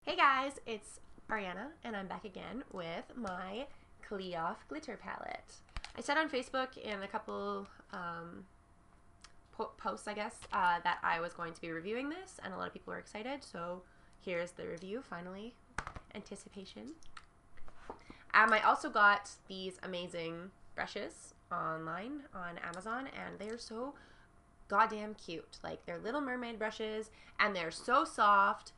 Hey guys, it's Ariana and I'm back again with my Cleof glitter palette. I said on Facebook in a couple posts, I guess, that I was going to be reviewing this and a lot of people were excited, so here's the review finally. Anticipation. I also got these amazing brushes online on Amazon and they're so goddamn cute. Like, they're little mermaid brushes and they're so soft.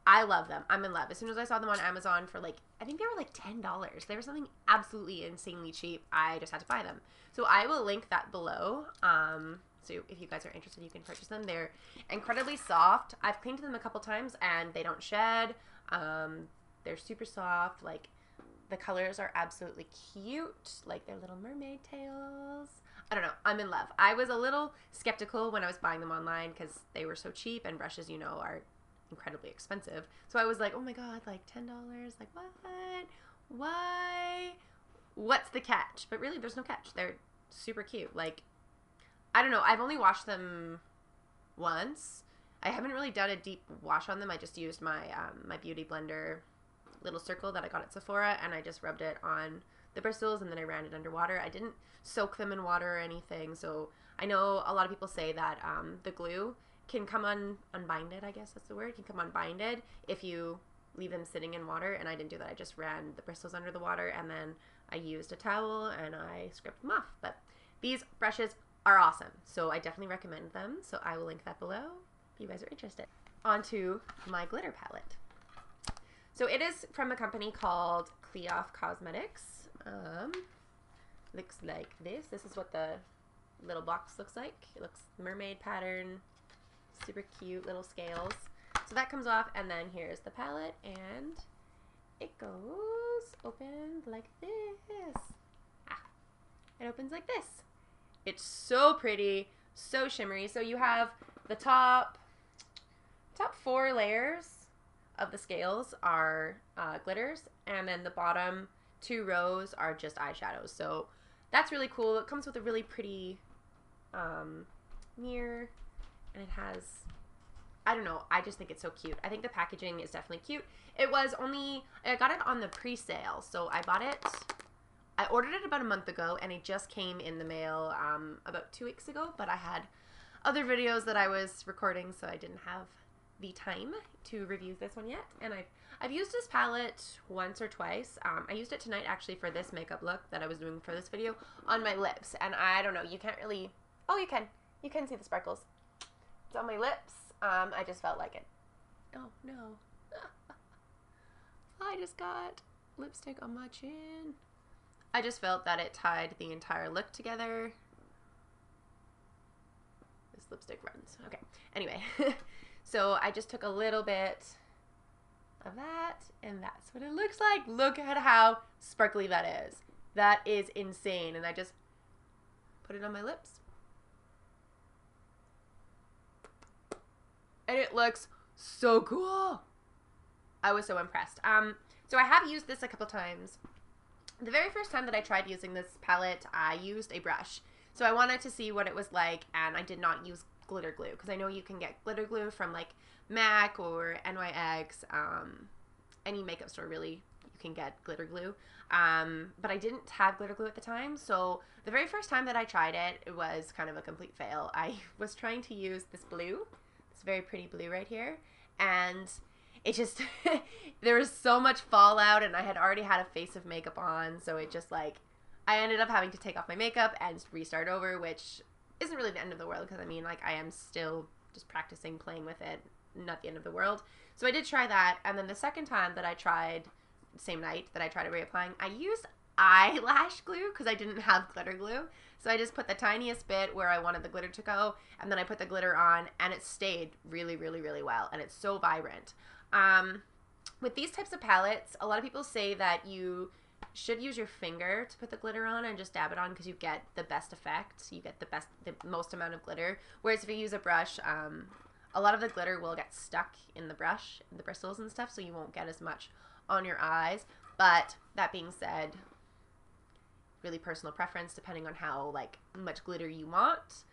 I love them. I'm in love. As soon as I saw them on Amazon for I think they were like $10. They were something absolutely insanely cheap. I just had to buy them. So I will link that below. So if you guys are interested, you can purchase them. They're incredibly soft. I've cleaned them a couple times and they don't shed. They're super soft. Like, the colors are absolutely cute. Like, they're little mermaid tails. I don't know. I'm in love. I was a little skeptical when I was buying them online because they were so cheap and brushes, you know, are incredibly expensive. So I was like, oh my god, like $10? Like, what? Why? What's the catch? But really, there's no catch. They're super cute. Like, I don't know. I've only washed them once. I haven't really done a deep wash on them. I just used my my Beauty Blender little circle that I got at Sephora, and I just rubbed it on the bristles, and then I ran it under water. I didn't soak them in water or anything. So I know a lot of people say that the glue can come unbinded, I guess that's the word, can come unbinded if you leave them sitting in water, and I didn't do that. I just ran the bristles under the water, and then I used a towel, and I scrubbed them off. But these brushes are awesome, so I definitely recommend them, so I will link that below if you guys are interested. On to my glitter palette. So it is from a company called Cleof Cosmetics. Looks like this. This is what the little box looks like. It looks mermaid pattern. Super cute little scales. So that comes off, and then here's the palette, and it goes opened like this. It opens like this. It's so pretty, so shimmery. So you have the top 4 layers of the scales are glitters, and then the bottom 2 rows are just eyeshadows. So that's really cool. It comes with a really pretty mirror. And it has, I don't know, I just think it's so cute. I think the packaging is definitely cute. It was only, I got it on the pre-sale, so I ordered it about a month ago, and it just came in the mail about 2 weeks ago, but I had other videos that I was recording, so I didn't have the time to review this one yet. And I've used this palette once or twice. I used it tonight, actually, for this makeup look that I was doing for this video on my lips, and I don't know, you can't really, oh, you can see the sparkles. It's on my lips. I just felt like it. Oh no. I just got lipstick on my chin. I just felt that it tied the entire look together. This lipstick runs. Okay. Anyway. So I just took a little bit of that, and that's what it looks like. Look at how sparkly that is. That is insane. And I just put it on my lips. And it looks so cool. I was so impressed. So I have used this a couple times. The very first time that I tried using this palette, I used a brush. So I wanted to see what it was like, and I did not use glitter glue, because I know you can get glitter glue from like MAC or NYX. Any makeup store, really, you can get glitter glue. But I didn't have glitter glue at the time, so the very first time that I tried it, it was kind of a complete fail. I was trying to use this blue. Very pretty blue right here, and it just there was so much fallout, and I had already had a face of makeup on, so it just, like, I ended up having to take off my makeup and restart over, which isn't really the end of the world, because I mean, like, I am still just practicing playing with it, not the end of the world. So I did try that, and then the second time that I tried, same night that I tried reapplying, I used eyelash glue because I didn't have glitter glue. So I just put the tiniest bit where I wanted the glitter to go, and then I put the glitter on, and it stayed really, really, really well, and it's so vibrant. With these types of palettes, a lot of people say that you should use your finger to put the glitter on and just dab it on, because you get the best effect. You get the most amount of glitter. Whereas if you use a brush, a lot of the glitter will get stuck in the brush, the bristles and stuff, so you won't get as much on your eyes. But that being said, really personal preference depending on how, like, much glitter you want.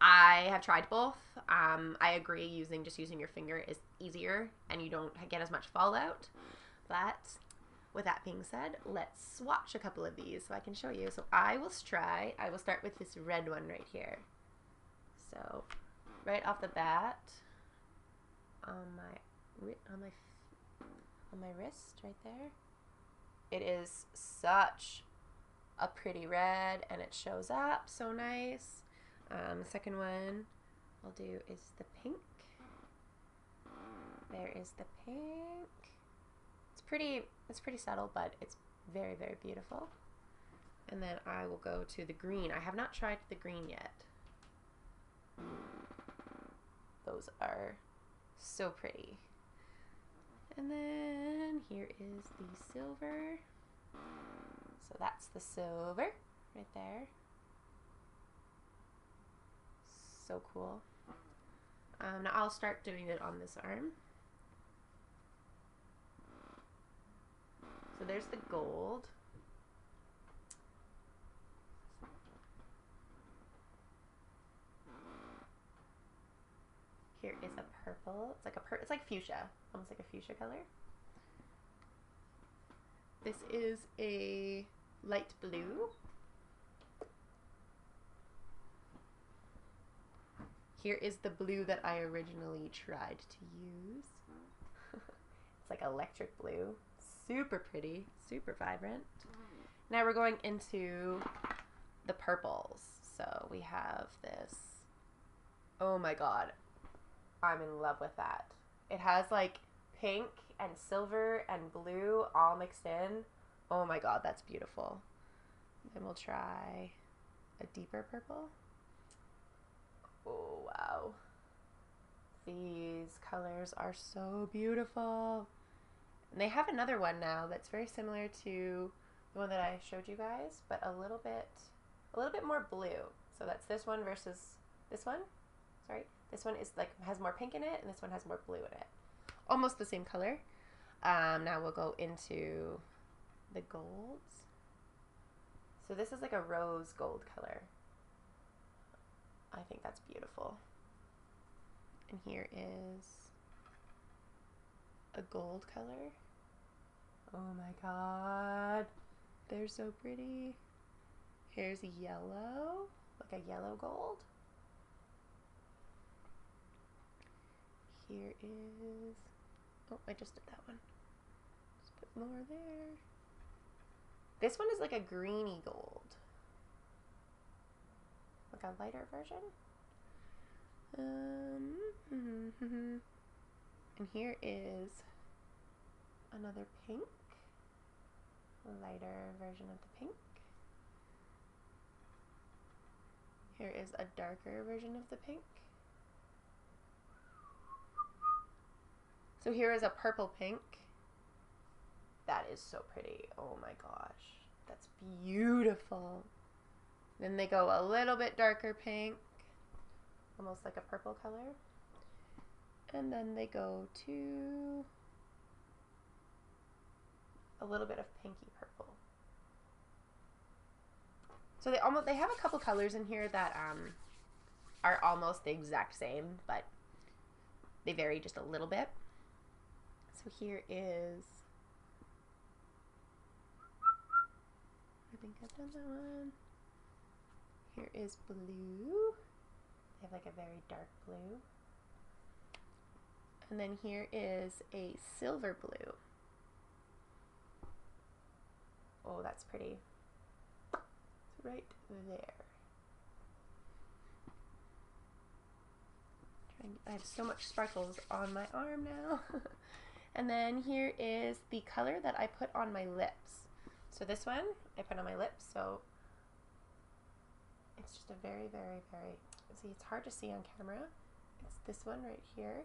I have tried both. I agree just using your finger is easier and you don't get as much fallout. But with that being said, let's swatch a couple of these so I can show you. So I will start with this red one right here. So right off the bat, on my wrist right there, it is such a pretty red and it shows up so nice. The second one I'll do is the pink. There is the pink. It's pretty subtle, but it's very, very beautiful. And then I will go to the green. I have not tried the green yet. Those are so pretty. And then here is the silver. So that's the silver right there. So cool. Now I'll start doing it on this arm. So there's the gold. Here is a purple. It's like fuchsia, almost like a fuchsia color. This is a light blue. Here is the blue that I originally tried to use. It's like electric blue. Super pretty, super vibrant. Now we're going into the purples. So we have this. Oh my god. I'm in love with that. It has like pink and silver and blue all mixed in. Oh my god, that's beautiful. Then we'll try a deeper purple. Oh wow. These colors are so beautiful. And they have another one now that's very similar to the one that I showed you guys, but a little bit more blue. So that's this one versus this one. Sorry. This one is has more pink in it, and this one has more blue in it. Almost the same color. Now we'll go into the golds. So this is like a rose gold color. I think that's beautiful. And here is a gold color. Oh my god. They're so pretty. Here's a yellow, like a yellow gold. Here is, oh, I just did that one. Just put more there. This one is like a greeny gold. Like a lighter version. And here is another pink. A lighter version of the pink. Here is a darker version of the pink. So here is a purple pink. That is so pretty. Oh my gosh. That's beautiful. Then they go a little bit darker pink. Almost like a purple color. And then they go to a little bit of pinky purple. So they have a couple colors in here that are almost the exact same, but they vary just a little bit. So here is, I think I've done that one. Here is blue. They have like a very dark blue. And then here is a silver blue. Oh, that's pretty. It's right there. I have so much sparkles on my arm now. And then here is the color that I put on my lips. So this one I put on my lips, so it's just a very, very, very, see, it's hard to see on camera. It's this one right here.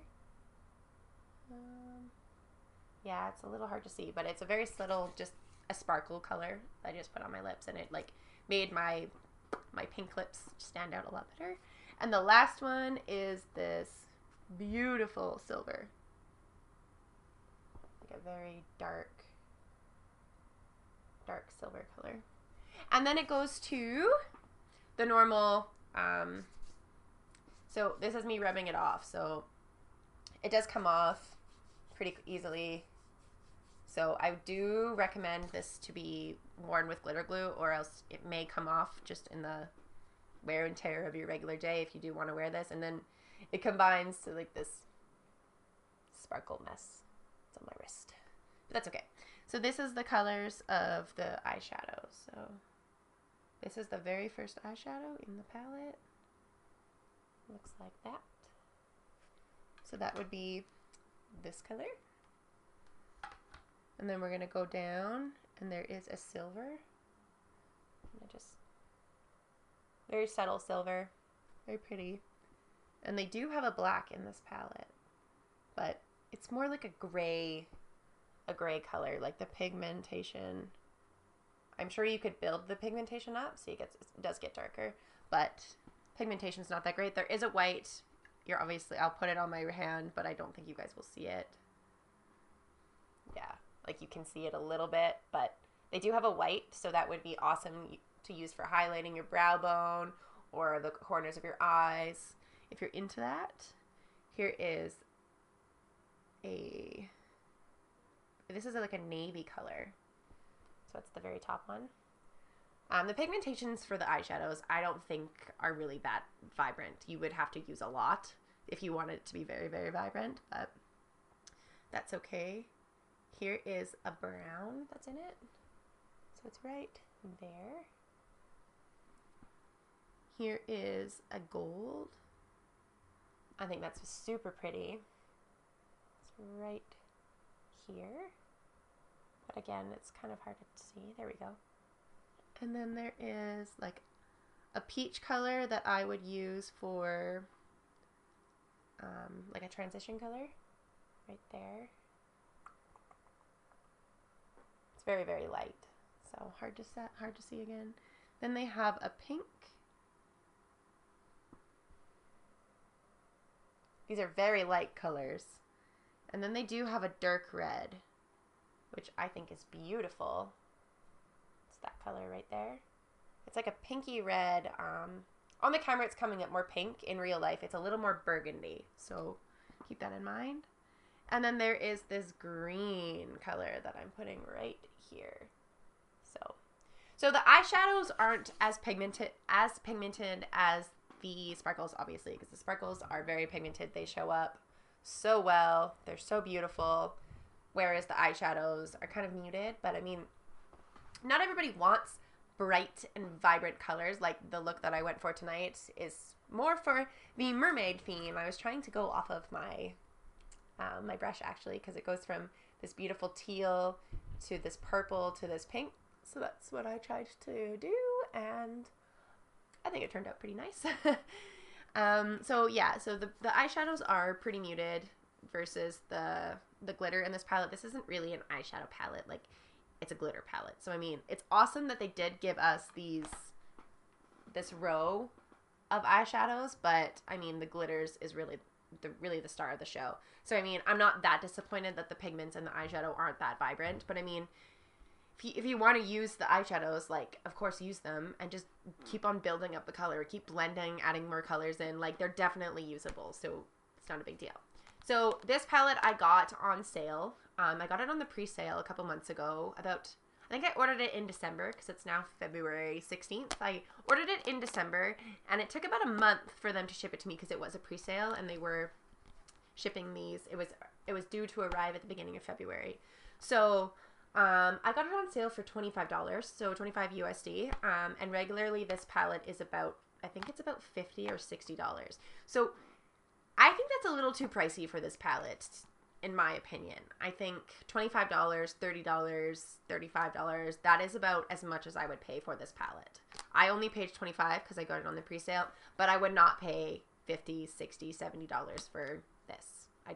Yeah, it's a little hard to see, but it's a very subtle, just a sparkle color I just put on my lips, and it like made my pink lips stand out a lot better. And the last one is this beautiful silver. Like a very dark silver color. And then it goes to the normal So this is me rubbing it off. So it does come off pretty easily. So I do recommend this to be worn with glitter glue, or else it may come off just in the wear and tear of your regular day if you do want to wear this. And then it combines to like this sparkle mess. It's on my wrist. But that's okay. So this is the colors of the eyeshadow. So this is the very first eyeshadow in the palette. Looks like that. So that would be this color. And then we're going to go down, and there is a silver. And just very subtle silver. Very pretty. And they do have a black in this palette, but it's more like a gray color, like the pigmentation. I'm sure you could build the pigmentation up so it does get darker, but pigmentation's not that great. There is a white. You're obviously, I'll put it on my hand, but I don't think you guys will see it. Yeah, like you can see it a little bit, but they do have a white, so that would be awesome to use for highlighting your brow bone or the corners of your eyes if you're into that. Here is this is like a navy color, so it's the very top one. The pigmentations for the eyeshadows I don't think are really that vibrant. You would have to use a lot if you want it to be very, very vibrant, but that's okay. Here is a brown that's in it, so it's right there. Here is a gold. I think that's super pretty. It's right here, but again, it's kind of hard to see. There we go. And then there is like a peach color that I would use for like a transition color right there. It's very, very light, so hard to see again. Then they have a pink. These are very light colors. And then they do have a dark red, which I think is beautiful. It's that color right there. It's like a pinky red. On the camera, it's coming up more pink. In real life, it's a little more burgundy. So keep that in mind. And then there is this green color that I'm putting right here. So the eyeshadows aren't as pigmented as the sparkles, obviously, because the sparkles are very pigmented. They show up so well. They're so beautiful. Whereas the eyeshadows are kind of muted. But I mean, not everybody wants bright and vibrant colors. Like the look that I went for tonight is more for the mermaid theme. I was trying to go off of my my brush, actually, because it goes from this beautiful teal to this purple to this pink. So that's what I tried to do, and I think it turned out pretty nice. So yeah, so the eyeshadows are pretty muted versus the glitter in this palette. This isn't really an eyeshadow palette, like it's a glitter palette. So I mean, it's awesome that they did give us this row of eyeshadows, but I mean, the glitters is really the star of the show. So I mean, I'm not that disappointed that the pigments in the eyeshadow aren't that vibrant, but I mean, if you want to use the eyeshadows, like, of course, use them and just keep on building up the color, keep blending, adding more colors in. Like, they're definitely usable, so it's not a big deal. So this palette I got on sale. I got it on the pre-sale a couple months ago. I think I ordered it in December because it's now February 16th. I ordered it in December, and it took about a month for them to ship it to me because it was a pre-sale, and they were shipping these. It was due to arrive at the beginning of February. So I got it on sale for $25, so 25 USD, and regularly this palette is about, I think it's about $50 or $60. So I think that's a little too pricey for this palette, in my opinion. I think $25, $30, $35, that is about as much as I would pay for this palette. I only paid $25 because I got it on the pre-sale, but I would not pay $50, $60, $70 for this. I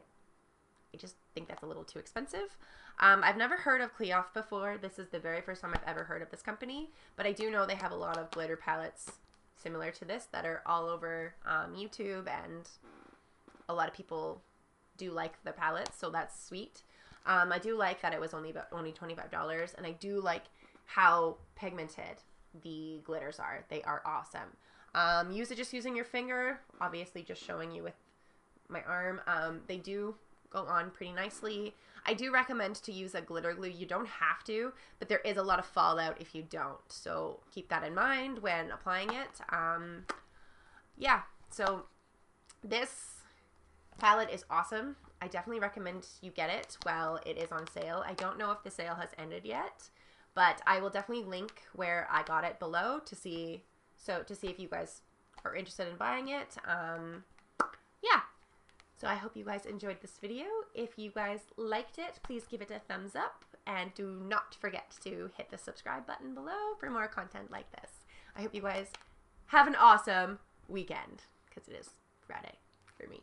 just think that's a little too expensive. I've never heard of Cleof before. This is the very first time I've ever heard of this company, but I do know they have a lot of glitter palettes similar to this that are all over YouTube, and a lot of people do like the palettes, so that's sweet. I do like that it was only $25, and I do like how pigmented the glitters are. They are awesome. Use it just using your finger, obviously just showing you with my arm. They do go on pretty nicely. I do recommend to use a glitter glue. You don't have to, but there is a lot of fallout if you don't. So keep that in mind when applying it. Yeah, so this palette is awesome. I definitely recommend you get it while it is on sale. I don't know if the sale has ended yet, but I will definitely link where I got it below to see if you guys are interested in buying it. Yeah. So I hope you guys enjoyed this video. If you guys liked it, please give it a thumbs up and do not forget to hit the subscribe button below for more content like this. I hope you guys have an awesome weekend because it is Friday for me.